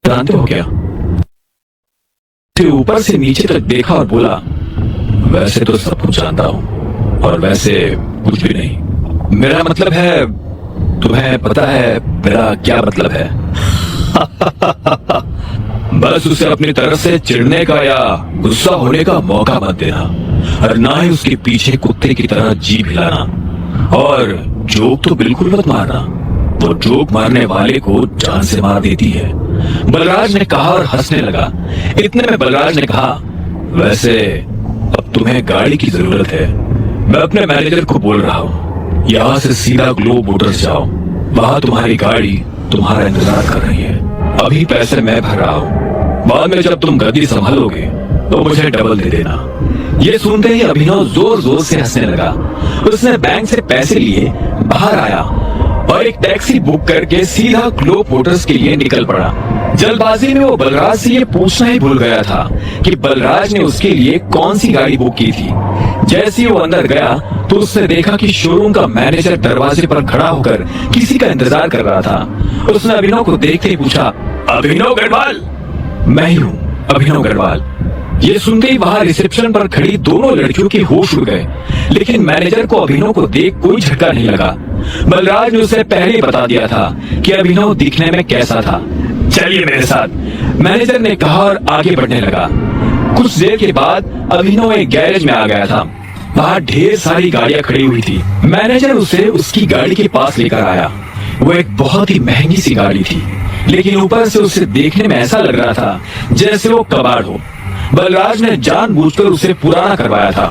जानते हो क्या? फिर ऊपर से नीचे तक देखा और बोला, वैसे तो सब कुछ जानता हूं और वैसे कुछ भी नहीं। मेरा मतलब है, तुम्हें पता है मेरा क्या मतलब है? बस उसे अपनी तरफ से चिढ़ने का या गुस्सा होने का मौका मत देना और ना ही उसके पीछे कुत्ते की तरह जीभ हिलाना। और जोक तो बिल्कुल मत मारना, वो जोक मारने वाले को जान से मार देती है। बलराज ने कहा और हंसने लगा। इतने में बलराज ने कहा, वैसे अब तुम्हें गाड़ी की जरूरत है। मैं अपने मैनेजर को बोल रहा हूँ, यहाँ से सीधा ग्लोब मोटर्स जाओ, वहां तुम्हारी गाड़ी तुम्हारा इंतजार कर रही है। अभी पैसे मैं भर रहा हूँ, बाद में जब तुम गद्दी संभालोगे तो मुझे डबल दे देना। ये सुनते ही अभिनव जोर जोर से हंसने लगा। उसने बैंक से पैसे लिए बाहर आया और एक टैक्सी बुक करके सीधा ग्लोब मोटर्स के लिए निकल पड़ा। जल्दबाजी में वो बलराज से ये पूछना ही भूल गया था कि बलराज ने उसके लिए कौन सी गाड़ी बुक की थी। जैसे ही वो अंदर गया तो उसने देखा कि शोरूम का मैनेजर दरवाजे पर खड़ा होकर किसी का इंतजार कर रहा था। उसने अभिनव को देखते ही पूछा, अभिनव गढ़वाल? मैं ही हूँ, अभिनव गढ़वाल। ये सुनते ही वहां रिसेप्शन पर खड़ी दोनों लड़कियों के होश उड़ गए, लेकिन मैनेजर को अभिनव को देख कोई झटका नहीं लगा। बलराज ने उसे पहले ही बता दिया था कि अभिनव दिखने में कैसा था। चलिए मेरे साथ, मैनेजर ने कहा और आगे बढ़ने लगा। कुछ देर के बाद अभिनव एक गैरेज में आ गया था। वहां ढेर सारी गाड़ियां खड़ी हुई थी। मैनेजर उसे उसकी गाड़ी के पास लेकर आया। वो एक बहुत ही महंगी सी गाड़ी थी, लेकिन ऊपर से उसे देखने में ऐसा लग रहा था जैसे वो कबाड़ हो। बलराज ने जानबूझकर उसे पुराना करवाया था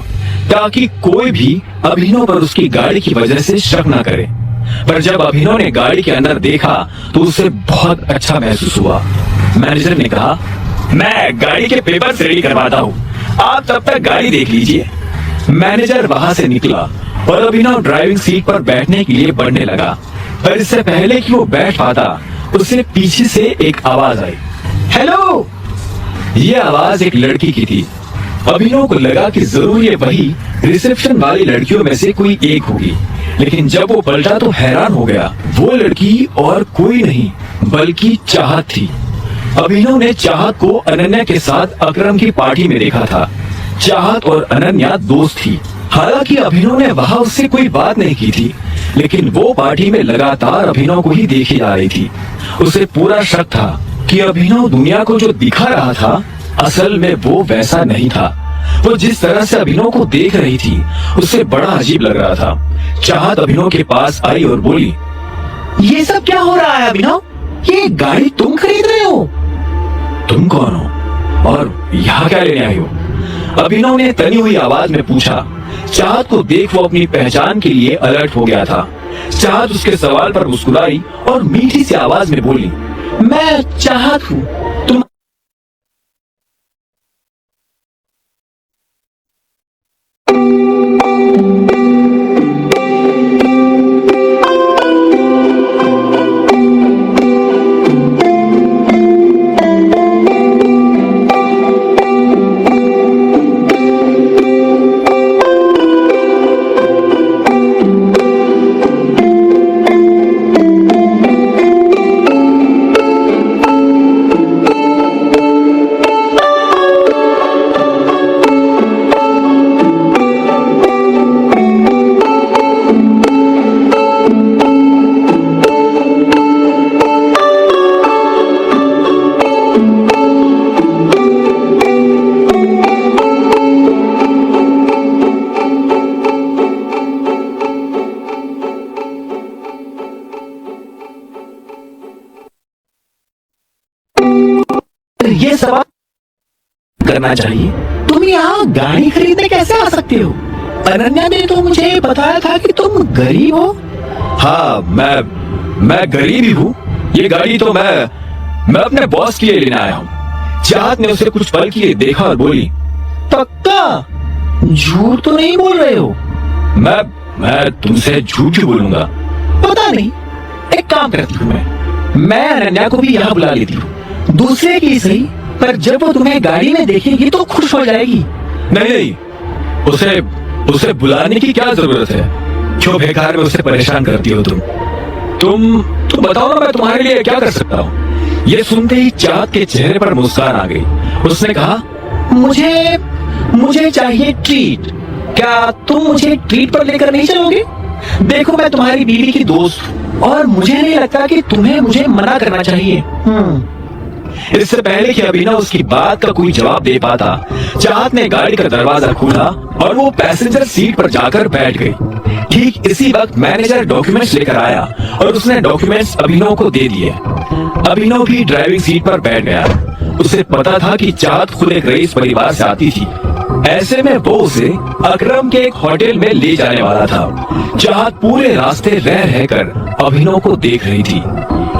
ताकि कोई भी अभिनव पर उसकी गाड़ी की वजह से शक न करे। पर जब अभिनव ने गाड़ी के अंदर देखा तो उसे बहुत अच्छा महसूस हुआ। मैनेजर ने कहा, मैं गाड़ी के पेपर रेडी करवाता हूँ, आप तब तक गाड़ी देख लीजिए। मैनेजर वहां से निकला और अभिनव ड्राइविंग सीट पर बैठने के लिए बढ़ने लगा, पर इससे पहले कि वो बैठ पाता उसे पीछे से एक आवाज आई, हेलो। ये आवाज एक लड़की की थी। अभिनव को लगा कि जरूर ये वही रिसेप्शन वाली लड़कियों में से कोई एक होगी, लेकिन जब वो पलटा तो हैरान हो गया। वो लड़की और कोई नहीं बल्कि चाहत थी। अभिनव ने चाहत को अनन्या के साथ अकरम की पार्टी में देखा था। चाहत और अनन्या दोस्त थी। हालांकि अभिनव ने वहां उससे कोई बात नहीं की थी, लेकिन वो पार्टी में लगातार अभिनव को ही देखी जा रही थी। उसे पूरा शक था कि अभिनव दुनिया को जो दिखा रहा था असल में वो वैसा नहीं था। वो जिस तरह से अभिनव को देख रही थी उसे बड़ा अजीब लग रहा था। चाहत अभिनव के पास आई और बोली, ये सब क्या हो रहा है अभिनव? ये गाड़ी तुम खरीद रहे हो? तुम कौन हो और यहाँ क्या लेने आई हो? अभिनव ने तनी हुई आवाज में पूछा। चाहत को देख वो अपनी पहचान के लिए अलर्ट हो गया था। चाहत उसके सवाल पर मुस्कुराई और मीठी सी आवाज में बोली, मैं चाहत हूँ, तुम ये सवाल करना चाहिए, तुम यहाँ गाड़ी खरीदने कैसे आ सकते हो? अनन्या ने तो मुझे बताया था कि तुम गरीब हो। हाँ, मैं गरीब ही हूँ। ये गाड़ी तो मैं अपने बॉस के लिए लेने आया हूँ। चाहत ने उसे कुछ पल के लिए देखा और बोली, पक्का? झूठ तो नहीं बोल रहे हो? मैं तुमसे झूठ ही बोलूंगा। पता नहीं, एक काम करती हूँ, मैं अनन्या को भी यहाँ बुला लेती हूँ, दूसरे की सही, पर जब वो तुम्हें गाड़ी में देखेगी तो खुश हो जाएगी। नहीं, उसे बुलाने की क्या जरूरत है? क्यों बेकार में उसे परेशान करती हो तुम बताओ ना, मैं तुम्हारे लिए क्या कर सकता हूँ? ये सुनते ही चाहत के चेहरे पर मुस्कान आ गई। उसने कहा, मुझे मुझे चाहिए ट्रीट। क्या तुम मुझे ट्रीट पर लेकर नहीं चलोगे? देखो, मैं तुम्हारी बीवी की दोस्त हूँ और मुझे नहीं लगता कि तुम्हें मुझे मना करना चाहिए। इससे पहले कि अभिनव उसकी बात का कोई जवाब दे पाता, चाहत ने गाड़ी का दरवाजा खोला और वो पैसेंजर सीट पर जाकर बैठ गई। ठीक इसी वक्त मैनेजर डॉक्यूमेंट्स लेकर आया और उसने डॉक्यूमेंट्स अभिनव को दे दिए। अभिनव भी ड्राइविंग सीट पर बैठ गया। उसे पता था कि चाहत खुद एक रईस परिवार से आती थी। ऐसे में वो उसे अकरम के एक होटल में ले जाने वाला था। चाहत पूरे रास्ते रह रहकर अभिनव को देख रही थी।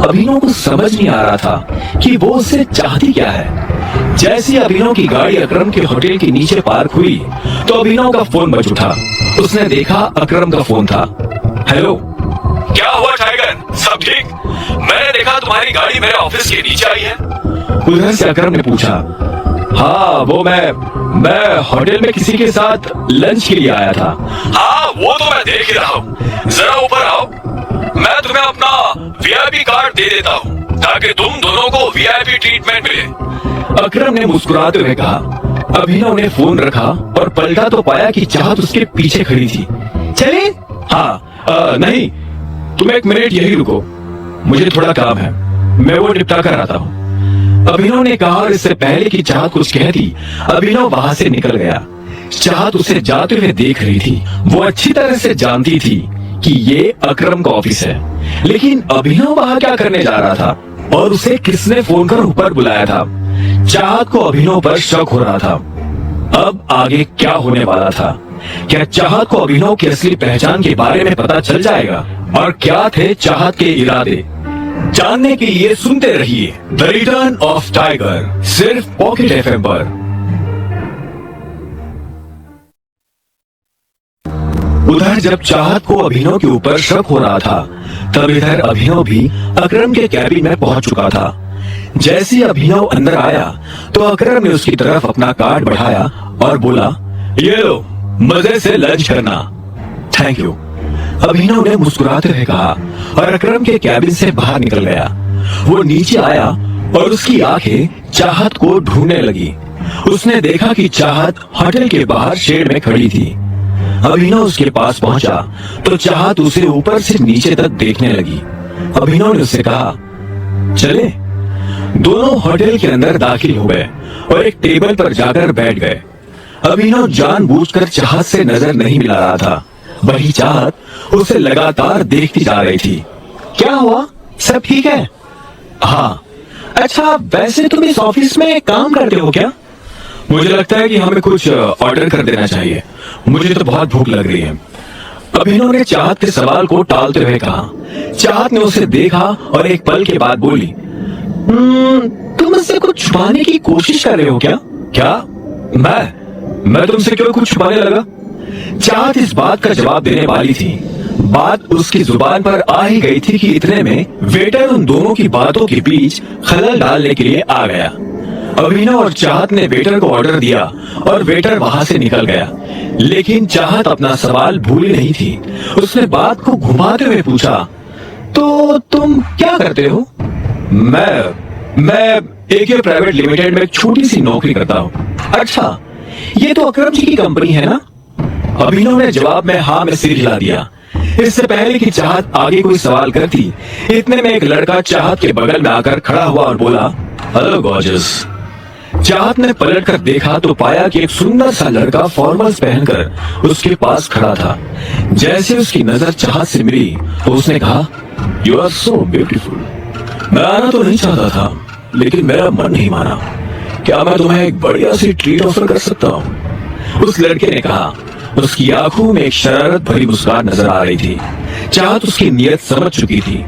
अभिनव को समझ नहीं आ रहा था कि वो उससे चाहती क्या है। जैसी अभिनव की गाड़ी अकरम के होटल के नीचे पार्क हुई तो अभिनव का फोन बज उठा। उसने देखा अकरम का फोन था। हेलो, क्या हुआ टाइगर, सब ठीक? मैंने देखा तुम्हारी गाड़ी मेरे ऑफिस के नीचे आई है। उधर से अकरम ने पूछा, हाँ वो मैं होटल में किसी के साथ लंच के लिए आया था। हाँ वो तो मैं देख ही रहा हूँ, जरा ऊपर आओ, मैं तुम्हें अपना वीआईपी कार्ड दे देता हूँ ताकि तुम दोनों को वीआईपी ट्रीटमेंट मिले। अकरम ने मुस्कुराते हुए कहा। अभिनव ने फोन रखा और पलटा तो पाया कि चाहत उसके पीछे खड़ी थी। चले? हाँ नहीं, तुम एक मिनट यही रुको, मुझे थोड़ा काम है, मैं वो निपटा कर आता हूँ। अभिनव ने कहा और इससे पहले कि चाहत कुछ कहती, अभिनव वहां से निकल गया। चाहत उसे जाते हुए देख रही थी। वो अच्छी तरह से जानती थी कि ये अकरम का ऑफिस है, लेकिन अभिनव वहां क्या करने जा रहा था और उसे किसने फोन कर ऊपर बुलाया था। चाहत को अभिनव पर शक हो रहा था। अब आगे क्या होने वाला था? क्या चाहत को अभिनव की असली पहचान के बारे में पता चल जाएगा और क्या थे चाहत के इरादे? जानने के लिए सुनते रहिए द रिटर्न ऑफ टाइगर, सिर्फ पॉकेट एफएम पर। उधर जब चाहत को अभिनव के ऊपर शक हो रहा था, तब इधर अभिनव भी अकरम के कैबिन में पहुंच चुका था। जैसे अभिनव अंदर आया तो अकरम ने उसकी तरफ अपना कार्ड बढ़ाया और बोला, ये लो, मजे से लंच करना। थैंक यू, अभिनव ने मुस्कुराते हुए कहा और अकरम के कैबिन से बाहर निकल गया। वो नीचे आया और उसकी आंखें चाहत को ढूंढने लगी। उसने देखा कि चाहत होटल के बाहर शेड में खड़ी थी। अभिनव उसके पास पहुंचा तो चाहत उसे ऊपर से नीचे तक देखने लगी। अभिनव ने उससे कहा, चले। दोनों होटल के अंदर दाखिल हो गए और एक टेबल पर जाकर बैठ गए। अभिनव जानबूझकर चाहत से नजर नहीं मिला रहा था, वही चाहत उसे लगातार देखती जा रही थी। क्या हुआ, सब ठीक है? हाँ। अच्छा, वैसे तुम इस ऑफिस में काम करते हो क्या? मुझे लगता है कि हमें कुछ ऑर्डर कर देना चाहिए, मुझे तो बहुत भूख लग रही है। अभिनव ने चाहत के सवाल को टालते हुए कहा। चाहत ने उसे देखा और एक पल के बाद बोली, तुम मुझसे कुछ छुपाने की कोशिश कर रहे हो क्या? क्या? मैं तुमसे क्यों कुछ छुपाने लगा? चाहत इस बात का जवाब देने वाली थी, बात उसकी जुबान पर आ ही गई थी कि इतने में वेटर उन दोनों की बातों के बीच खलल डालने के लिए आ गया। अभिनव और चाहत ने वेटर को ऑर्डर दिया और वेटर वहां से निकल गया, लेकिन चाहत अपना सवाल भूली नहीं थी। उसने बात को घुमाते हुए पूछा, तो तुम क्या करते हो? मैं AK प्राइवेट लिमिटेड में एक छोटी सी नौकरी करता हूँ। अच्छा, ये तो अकरम जी की कंपनी है ना? अभिनव ने जवाब में हाँ में सिर हिला दिया। इससे पहले कि चाहत आगे कोई सवाल करती, इतने में एक लड़का चाहत के बगल में आकर खड़ा हुआ और बोला, हेलो गॉर्जियस। चाहत ने पलट कर देखा तो पाया कि एक सुंदर सा लड़का फॉर्मल्स पहनकर उसके पास खड़ा था। जैसे उसकी नजर चाहत से मिली तो उसने कहा, यू आर सो ब्यूटीफुल। मैं आना तो नहीं चाहता था, लेकिन मेरा मन नहीं माना। क्या मैं तुम्हें एक बढ़िया सी ट्रीट ऑफर कर सकता हूँ? उस लड़के ने कहा। उसकी आंखों में एक शरारत भरी मुस्कान नजर आ रही थी। चाहत उसकी नियत समझ चुकी थी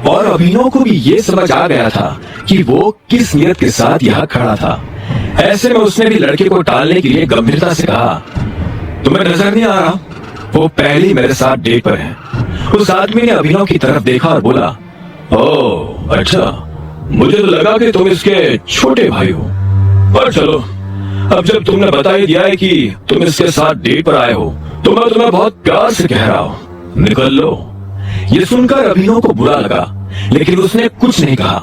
और अभिनव को भी ये समझ आ गया था कि वो किस नियत के साथ यहाँ खड़ा था। ऐसे में उसने भी लड़के को टालने के लिए गंभीरता से कहा, तुम्हें नजर नहीं आ रहा? वो पहली मेरे साथ डेट पर है। उस आदमी ने अभिनव की तरफ देखा और बोला, ओह अच्छा, मुझे तो लगा कि तुम इसके छोटे भाई हो। पर चलो, अब जब तुमने बता ही दिया है कि तुम इसके साथ डेट पर आए हो तो मैं तुम्हें बहुत प्यार से कह रहा हूँ, निकल लो। ये सुनकर अभिनव को बुरा लगा, लेकिन उसने कुछ नहीं कहा।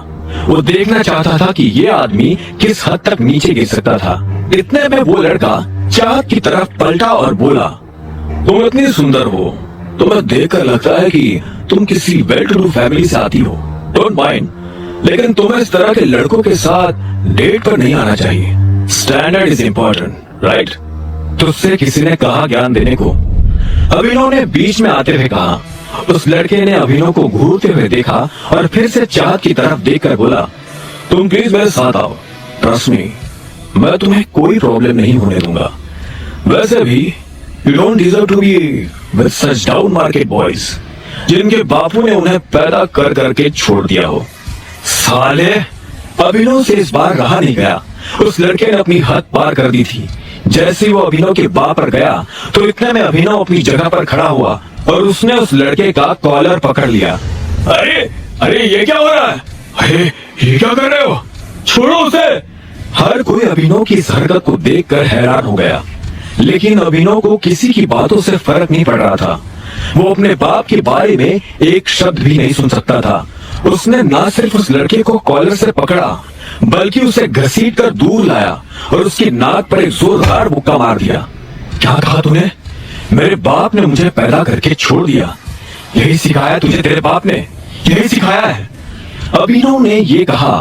वो देखना चाहता था कि ये आदमी किस हद तक नीचे गिर सकता था। इतने में वो लड़का चाहत की तरफ पलटा और बोला, तुम इतनी सुंदर हो, तुम्हें देखकर लगता है कि तुम किसी वेल टू डू फैमिली से आती हो। डोंट माइंड, लेकिन तुम्हें इस तरह के लड़कों के साथ डेट पर नहीं आना चाहिए। Standard is important, right? तुझसे किसी ने कहा ज्ञान देने को? अभिनव ने बीच में आते हुए कहा। उस लड़के ने अभिनव को घूरते हुए देखा और फिर से चाहत की तरफ देखकर बोला, तुम प्लीज मेरे साथ आओ। ट्रस्ट मी, मैं तुम्हें कोई प्रॉब्लम नहीं होने दूंगा। वैसे भी you don't deserve to be with such down market boys, जिनके बापू ने उन्हें पैदा कर करके छोड़ दिया हो। साले, अभिनव से इस बार रहा नहीं गया। उस लड़के ने अपनी हद पार कर दी थी। जैसे वो अभिनव के बाप पर गया तो इतने में अभिनव अपनी जगह पर खड़ा हुआ और उसने उस लड़के का कॉलर पकड़ लिया। अरे अरे, ये क्या हो रहा है? अरे ये क्या कर रहे हो? छोड़ो उसे। हर कोई अभिनव की इस हरकत को देखकर हैरान हो गया, लेकिन अभिनव को किसी की बातों से फर्क नहीं पड़ रहा था। वो अपने बाप के बारे में एक शब्द भी नहीं सुन सकता था। उसने ना सिर्फ उस लड़के को कॉलर से पकड़ा, बल्कि उसे घसीट कर दूर लाया और उसकी नाक पर एक जोरदार मुक्का मार दिया। क्या कहा तूने? मेरे बाप ने मुझे पैदा करके छोड़ दिया। यही सिखाया तुझे तेरे बाप ने? यही सिखाया है? अभिनव ने ये कहा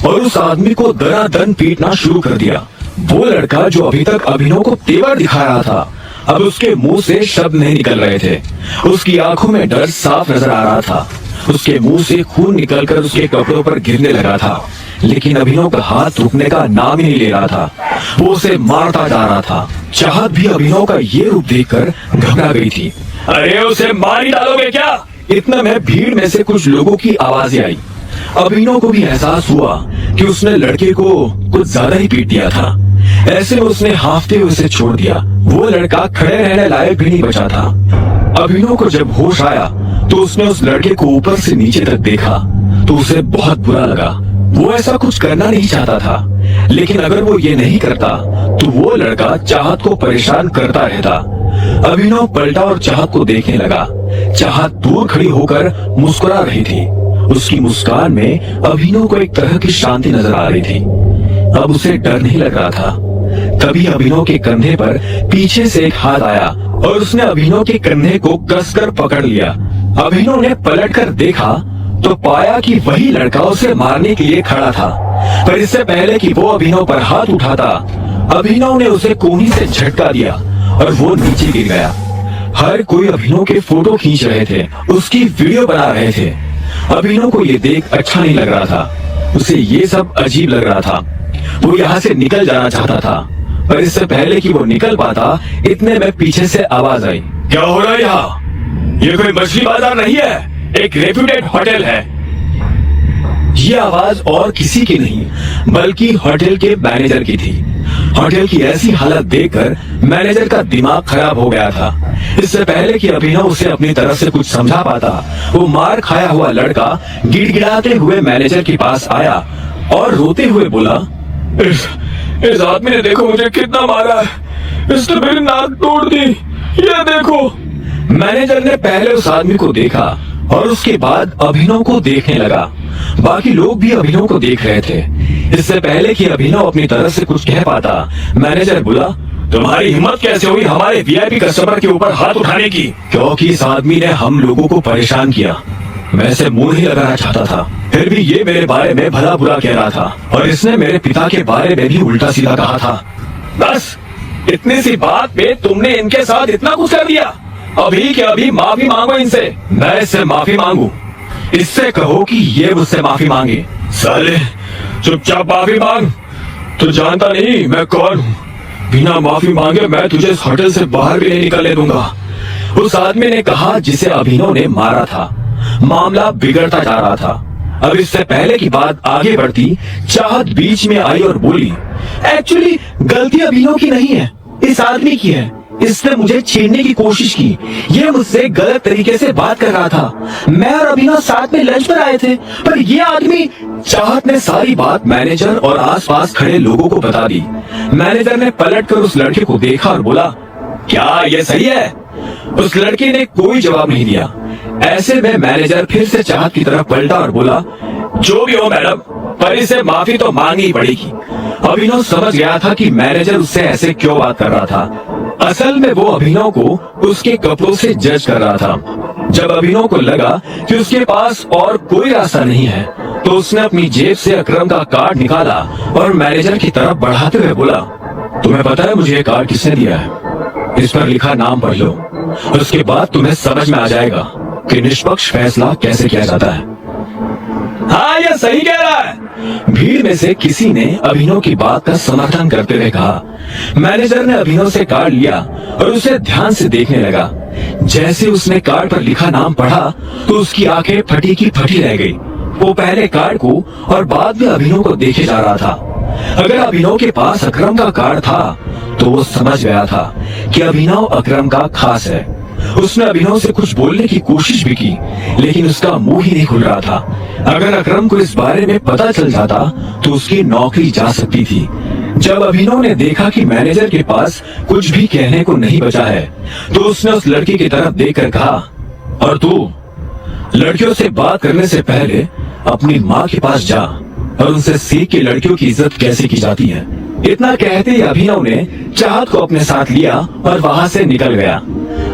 और उस आदमी को दनादन पीटना शुरू कर दिया। वो लड़का जो अभी तक अभिनव को तेवर दिखा रहा था, अब उसके मुंह से शब्द नहीं निकल रहे थे। उसकी आंखों में डर साफ नजर आ रहा था। उसके मुंह से खून निकलकर उसके कपड़ों पर गिरने लगा था, लेकिन अभिनव का हाथ रुकने का नाम ही नहीं ले रहा था। वो उसे मारता जा रहा था। चाहत भी अभिनव का ये रूप देखकर घबरा गई थी। अरे उसे मार ही डालोगे क्या? इतना में भीड़ में से कुछ लोगों की आवाजें आई। अभिनव को भी एहसास हुआ कि उसने लड़के को कुछ ज्यादा ही पीट दिया था। ऐसे में उसने हाफते हुए उसे छोड़ दिया। वो लड़का खड़े रहने लायक भी नहीं बचा था। अभिनव को जब होश आया तो उसने उस लड़के को ऊपर से नीचे तक देखा तो उसे बहुत बुरा लगा। वो ऐसा कुछ करना नहीं चाहता था, लेकिन अगर वो ये नहीं करता तो वो लड़का चाहत को परेशान करता रहता। अभिनव पलटा और चाहत को देखने लगा। चाहत दूर खड़ी होकर मुस्कुरा रही थी। उसकी मुस्कान में अभिनव को एक तरह की शांति नजर आ रही थी। अब उसे डर नहीं लग रहा था। तभी अभिनव के कंधे पर पीछे से एक हाथ आया और उसने अभिनव के कंधे को कसकर पकड़ लिया। अभिनव ने पलटकर देखा तो पाया कि वही लड़का उसे मारने के लिए खड़ा था, पर इससे पहले कि वो अभिनव पर हाथ उठाता, अभिनव ने उसे कोहनी से झटका दिया और वो नीचे गिर गया। हर कोई अभिनव के फोटो खींच रहे थे, उसकी वीडियो बना रहे थे। अभिनव को ये देख अच्छा नहीं लग रहा था। उसे ये सब अजीब लग रहा था। वो यहाँ से निकल जाना चाहता था, पर इससे पहले कि वो निकल पाता, इतने में पीछे से आवाज आई। क्या हो रहा है यहाँ? ये कोई मछली बाजार नहीं है, एक रेप्यूटेड होटल है। ये आवाज और किसी की नहीं, बल्कि होटल के मैनेजर की थी। होटल की ऐसी हालत देखकर मैनेजर का दिमाग खराब हो गया था। इससे पहले कि अभिनव उसे अपनी तरफ से कुछ समझा पाता, वो मार खाया हुआ लड़का गिड़गिड़ाते हुए मैनेजर के पास आया और रोते हुए बोला, इस आदमी ने देखो मुझे कितना मारा है, इसने मेरी नाक तोड़ दी, ये देखो। मैनेजर ने पहले उस आदमी को देखा और उसके बाद अभिनव को देखने लगा। बाकी लोग भी अभिनव को देख रहे थे। इससे पहले कि अभिनव अपनी तरफ से कुछ कह पाता, मैनेजर बोला, तुम्हारी हिम्मत कैसे हुई हमारे वीआईपी कस्टमर के ऊपर हाथ उठाने की? क्योंकि इस आदमी ने हम लोगों को परेशान किया। मैं इसे मुंह नहीं लगाना चाहता था, फिर भी ये मेरे बारे में भला बुरा कह रहा था और इसने मेरे पिता के बारे में भी उल्टा सीधा कहा था। बस इतनी सी बात पे तुमने इनके साथ इतना कुछ कर दिया? अभी के अभी माफी मांगो इनसे। मैं इससे माफी मांगू? इससे कहो कि ये मुझसे माफी मांगे। साले चुपचाप माफी मांग। तू जानता नहीं मैं कौन हूँ। बिना माफी मांगे मैं तुझे इस होटल से बाहर भी नहीं निकलने दूंगा, उस आदमी ने कहा जिसे अभिनव ने मारा था। मामला बिगड़ता जा रहा था। अब इससे पहले की बात आगे बढ़ती, चाहत बीच में आई और बोली, एक्चुअली गलती अभिनव की नहीं है, इस आदमी की है। इसने मुझे छेड़ने की कोशिश की। ये मुझसे गलत तरीके से बात कर रहा था। मैं और अभिनव साथ में लंच पर आए थे, पर ये आदमी। चाहत ने सारी बात मैनेजर और आसपास खड़े लोगों को बता दी। मैनेजर ने पलटकर उस लड़के को देखा और बोला, क्या ये सही है? उस लड़के ने कोई जवाब नहीं दिया। ऐसे में मैनेजर फिर से चाहत की तरफ पलटा और बोला, जो भी हो मैडम, पर इसे माफी तो मांगनी पड़ेगी। अभिनव समझ गया था कि मैनेजर उससे ऐसे क्यों बात कर रहा था। असल में वो अभिनव को उसके कपड़ों से जज कर रहा था। जब अभिनव को लगा कि उसके पास और कोई रास्ता नहीं है, तो उसने अपनी जेब से अकरम का कार्ड निकाला और मैनेजर की तरफ बढ़ाते हुए बोला, तुम्हें पता है मुझे ये कार्ड किसने दिया है? इस पर लिखा नाम पढ़ लो, उसके बाद तुम्हें समझ में आ जाएगा कि निष्पक्ष फैसला कैसे किया जाता है। हाँ, ये सही कह रहा है। भीड़ में से किसी ने अभिनव की बात का समर्थन करते हुए कहा। मैनेजर ने अभिनव से कार्ड लिया और उसे ध्यान से देखने लगा। जैसे उसने कार्ड पर लिखा नाम पढ़ा तो उसकी आंखें फटी की फटी रह गई। वो पहले कार्ड को और बाद में अभिनव को देखे जा रहा था। अगर अभिनव के पास अकरम का कार्ड था तो वो समझ गया था कि अभिनव अकरम का खास है। उसने अभिनव से कुछ बोलने की कोशिश भी की, लेकिन उसका मुंह ही नहीं खुल रहा था। अगर अकरम को इस बारे में पता चल जाता तो उसकी नौकरी जा सकती थी। जब अभिनव ने देखा कि मैनेजर के पास कुछ भी कहने को नहीं बचा है, तो उसने उस लड़की की तरफ देखकर कहा, और तू लड़कियों से बात करने से पहले अपनी माँ के पास जा और उनसे सीख के लड़कियों की इज्जत कैसे की जाती है। इतना कहते ही अभिनव ने चाहत को अपने साथ लिया और वहाँ से निकल गया।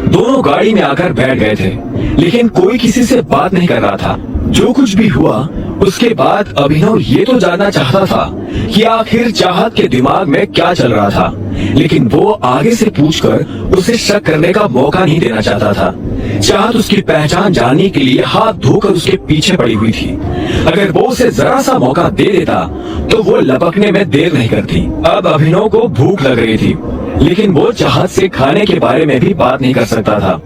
दोनों गाड़ी में आकर बैठ गए थे, लेकिन कोई किसी से बात नहीं कर रहा था। जो कुछ भी हुआ उसके बाद अभिनव ये तो जानना चाहता था कि आखिर चाहत के दिमाग में क्या चल रहा था, लेकिन वो आगे से पूछकर उसे शक करने का मौका नहीं देना चाहता था। चाहत उसकी पहचान जानने के लिए हाथ धोकर उसके पीछे पड़ी हुई थी। अगर वो उसे जरा सा मौका दे देता तो वो लपकने में देर नहीं करती। अब अभिनव को भूख लग रही थी, लेकिन वो चाहत से खाने के बारे में भी बात नहीं कर सकता था।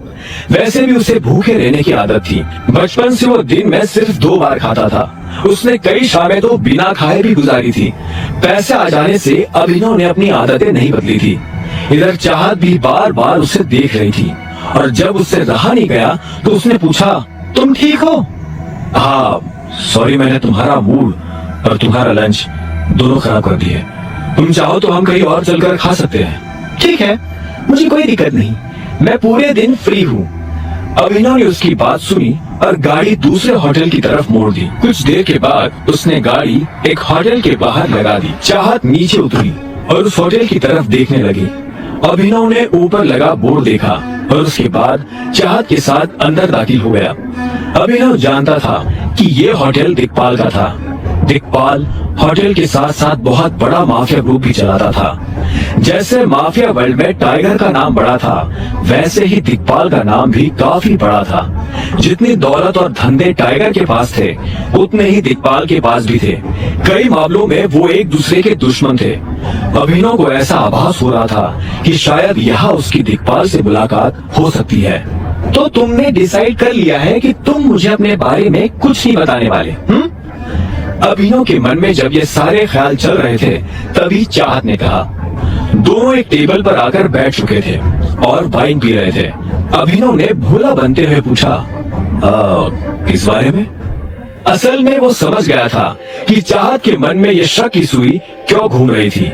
वैसे भी उसे भूखे रहने की आदत थी। बचपन से वो दिन में सिर्फ 2 बार खाता था। उसने कई शामें तो बिना खाए भी गुजारी थी। पैसे आ जाने से अभिनव ने अपनी आदतें नहीं बदली थी। इधर चाहत भी बार बार उसे देख रही थी, और जब उससे रहा नहीं गया तो उसने पूछा, तुम ठीक हो? हाँ, सॉरी, मैंने तुम्हारा मूड और तुम्हारा लंच दोनों खराब कर दिए। तुम चाहो तो हम कहीं और चलकर खा सकते हैं। ठीक है, मुझे कोई दिक्कत नहीं, मैं पूरे दिन फ्री हूँ। अभिनव ने उसकी बात सुनी और गाड़ी दूसरे होटल की तरफ मोड़ दी। कुछ देर के बाद उसने गाड़ी एक होटल के बाहर लगा दी। चाहत नीचे उतरी और उस होटल की तरफ देखने लगी। अभिनव ने ऊपर लगा बोर्ड देखा और उसके बाद चाहत के साथ अंदर दाखिल हो गया। अभिनव जानता था कि ये होटल दिक्पाल का था। दिक्पाल होटल के साथ साथ बहुत बड़ा माफिया ग्रुप भी चलाता था। जैसे माफिया वर्ल्ड में टाइगर का नाम बड़ा था, वैसे ही दिक्पाल का नाम भी काफी बड़ा था। जितनी दौलत और धंधे टाइगर के पास थे, उतने ही दिक्पाल के पास भी थे। कई मामलों में वो एक दूसरे के दुश्मन थे। अभिनव को ऐसा आभास हो रहा था कि शायद यहाँ उसकी दिक्पाल से मुलाकात हो सकती है। तो तुमने डिसाइड कर लिया है कि तुम मुझे अपने बारे में कुछ नहीं बताने वाले? अभिनव के मन में जब ये सारे ख्याल चल रहे थे, तभी चाहत ने कहा। दोनों एक टेबल पर आकर बैठ चुके थे और वाइन पी रहे थे। अभिनव ने भोला बनते हुए पूछा, किस बारे में? असल में वो समझ गया था कि चाहत के मन में ये शक की सुई क्यों घूम रही थी।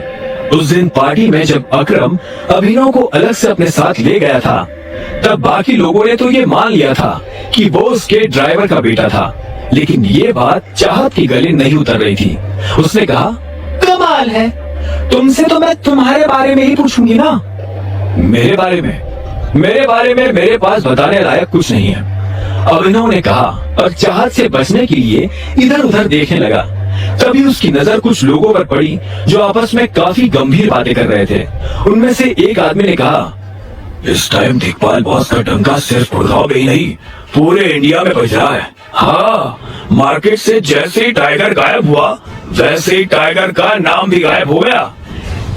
उस दिन पार्टी में जब अकरम अभिनव को अलग से अपने साथ ले गया था, तब बाकी लोगों ने तो ये मान लिया था कि वो उसके ड्राइवर का बेटा था, लेकिन ये बात चाहत की गले नहीं उतर रही थी। उसने कहा, कमाल है, तुमसे तो मैं तुम्हारे बारे में ही पूछूंगी ना। मेरे बारे में मेरे पास बताने लायक कुछ नहीं है, अभिनव ने कहा और चाहत से बचने के लिए इधर उधर देखने लगा। तभी उसकी नजर कुछ लोगों पर पड़ी जो आपस में काफी गंभीर बातें कर रहे थे। उनमें से एक आदमी ने कहा, इस टाइम दिक्पाल बॉस का डंका सिर्फ गुड़गांव में ही नहीं, पूरे इंडिया में बज रहा है। हाँ, मार्केट से जैसे ही टाइगर गायब हुआ, वैसे ही टाइगर का नाम भी गायब हो गया।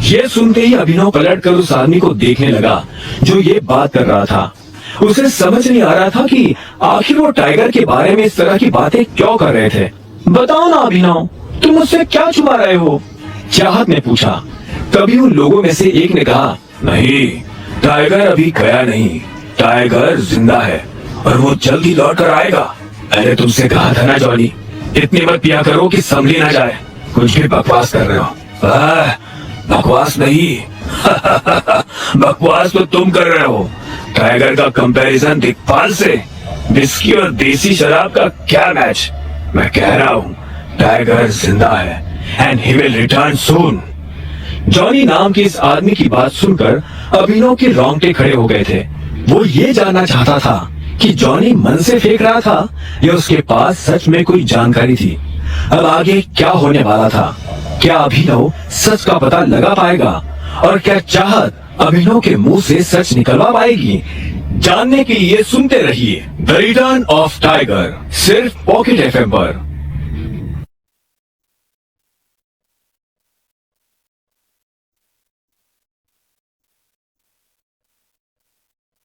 ये सुनते ही अभिनव पलटकर उस आदमी को देखने लगा जो ये बात कर रहा था। उसे समझ नहीं आ रहा था कि आखिर वो टाइगर के बारे में इस तरह की बातें क्यों कर रहे थे। बताओ ना अभिनव, तुम मुझसे क्या छुपा रहे हो? चाहत ने पूछा। तभी उन लोगों में से एक ने कहा, नहीं, टाइगर अभी गया नहीं, टाइगर जिंदा है और वो जल्दी लौट कर आएगा। अरे तुमसे कहा था ना जॉनी, इतनी मत पिया करो कि संभली ना जाए। कुछ भी बकवास कर रहे हो। बकवास नहीं बकवास तो तुम कर रहे हो। टाइगर का कंपैरिजन दिक्पाल से? विस्की और देसी शराब का क्या मैच? मैं कह रहा हूँ टाइगर जिंदा है and he will return soon. Johnny नाम के इस आदमी की बात सुनकर अभिनव के रोंगटे खड़े हो गए थे। वो ये जानना चाहता था कि जॉनी मन से फेंक रहा था या उसके पास सच में कोई जानकारी थी। अब आगे क्या होने वाला था? क्या अभिनव सच का पता लगा पाएगा और क्या चाहत अभिनव के मुंह से सच निकलवा पाएगी? जानने के लिए सुनते रहिए द रिटर्न ऑफ टाइगर, सिर्फ पॉकेट एफएम पर।